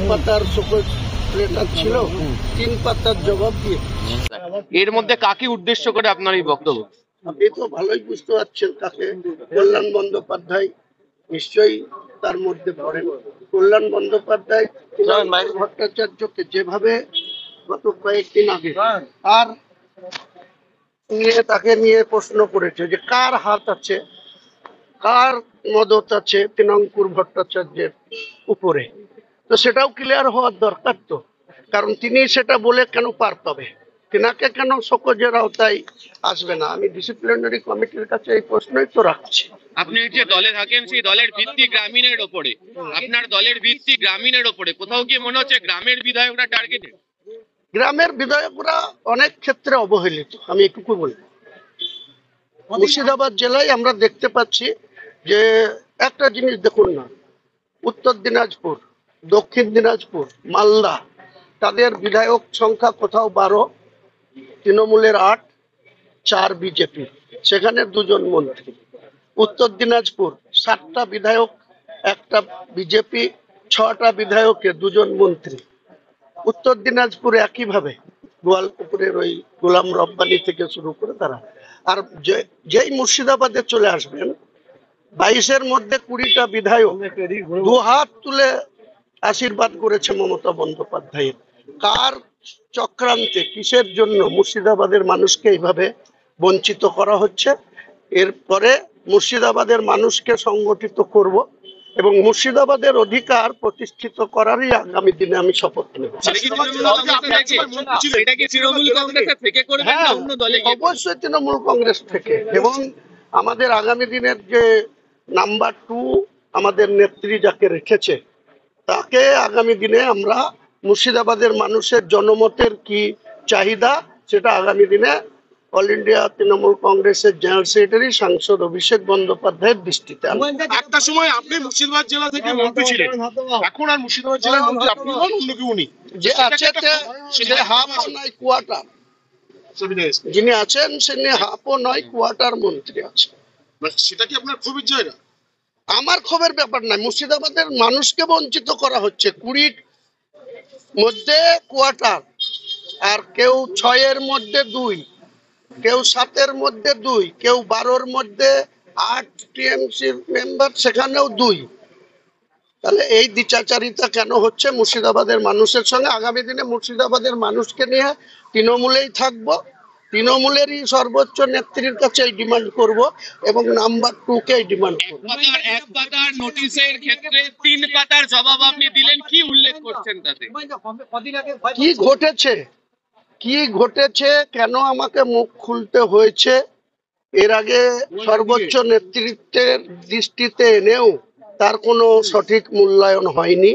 পাতার show cause letter ছিল, 3 পাতার জবাব দিয়ে। এর মধ্যে কাকে উদ্দেশ্য করে আপনার এই বক্তব্য? আপনি তো ভালোই বুঝতে পারছেন কাকে। কল্যাণ বন্দ্যোপাধ্যায় নিশ্চয়ই তার মধ্যে পড়েন। কল্যাণ বন্দ্যোপাধ্যায় ভট্টাচার্যকে যেভাবে গত কয়েকদিন আগে আর তাকে নিয়ে প্রশ্ন করেছে যে কার হাত আছে, কার মদত আছে তৃণাঙ্কুর ভট্টাচার্যের উপরে, তো সেটাও ক্লিয়ার হওয়ার দরকার। তো কারণ তিনি সেটা বলে কেন পার পাবে, তিনাকে কেন শোকজের আওতায় আসবে না? আমি ডিসিপ্লিনারি কমিটির কাছে এই প্রশ্নই তো রাখছি। আপনি যে দলে থাকেন সেই দলের ভিত্তি গ্রামীণের ওপরে, আপনার দলের ভিত্তি গ্রামীণের ওপরে, কোথাও কি মনে হচ্ছে গ্রামের বিধায়করা টার্গেটেড? গ্রামের বিধায়করা অনেক ক্ষেত্রে অবহেলিত। আমি এটুকু বলি, মুর্শিদাবাদ জেলায় আমরা দেখতে পাচ্ছি যে একটা জিনিস দেখুন না, উত্তর দিনাজপুর, দক্ষিণ দিনাজপুর, মালদা, তাদের বিধায়ক সংখ্যা কোথাও 12, তৃণমূলের 8, 4 বিজেপি, সেখানে 2 জন মন্ত্রী। উত্তর দিনাজপুর 7টা বিধায়ক, 1টা বিজেপি, 6টা বিধায়কে 2 জন মন্ত্রী। উত্তর দিনাজপুরে একইভাবে গোয়ালপুকুরের ওই গোলাম রব্বানি থেকে শুরু করে তারা। আর যেই মুর্শিদাবাদে চলে আসবেন, 22-এর মধ্যে 20টা বিধায়ক 2 হাত তুলে আশীর্বাদ করেছে মমতা বন্দ্যোপাধ্যায়ের। কার চক্রান্তে, কিসের জন্য মুর্শিদাবাদের মানুষকে এইভাবে বঞ্চিত করা হচ্ছে? এরপরে মুর্শিদাবাদের মানুষকে সংগঠিত করব এবং মুর্শিদাবাদের অধিকার প্রতিষ্ঠিত করারই আগামী দিনে আমি শপথ নেব। অবশ্যই তৃণমূল কংগ্রেস থেকে, এবং আমাদের আগামী দিনের যে নাম্বার 2 আমাদের নেত্রী যাকে রেখেছে, তাকে আগামী দিনে আমরা মুর্শিদাবাদের মানুষের জনমতের কি চাহিদা সেটা আগামী দিনে অল ইন্ডিয়া তৃণমূল কংগ্রেসের জেনারেল সেক্রেটারি সাংসদ অভিষেক বন্দ্যোপাধ্যায়ের দৃষ্টিতে। একটা সময় আপনি মুর্শিদাবাদ জেলা থেকে মন্ত্রী ছিলেন, এখন আর মুর্শিদাবাদ জেলার মন্ত্রী আপনি নন, অন্য কেউ নেই। যে আছে সে হাফও নয় কোয়ার্টার, যিনি আছেন তিনি হাফও নয় কোয়ার্টার মন্ত্রী আছে। সেটা কি আপনার ক্ষোভের জায়গা? আমার ক্ষোভের ব্যাপার নয়, মুর্শিদাবাদের মানুষকে বঞ্চিত করা হচ্ছে। 20 মধ্যে কোয়ার্টার, আর কেউ 6-এর মধ্যে 2, কেউ 7-এর মধ্যে 2, কেউ 12-এর মধ্যে 8 টিএমসি মেম্বার, সেখানেও 2। তাহলে এই দ্বিচাচারিতা কেন হচ্ছে মুর্শিদাবাদের মানুষের সঙ্গে? আগামী দিনে মুর্শিদাবাদের মানুষকে নিয়ে তৃণমূলেই থাকবো, তৃণমূলেরই সর্বোচ্চ নেত্রীর কাছে ডিমান্ড করব এবং নাম্বার 2 কে ডিমান্ড করব। এক পাতার নোটিশের ক্ষেত্রে 3 পাতার জবাব আপনি দিলেন, কি উল্লেখ করছেন তাতে? কি ঘটেছে, কি ঘটেছে, কেন আমাকে মুখ খুলতে হয়েছে, এর আগে সর্বোচ্চ নেতৃত্বের দৃষ্টিতে এনেও তার কোনো সঠিক মূল্যায়ন হয়নি।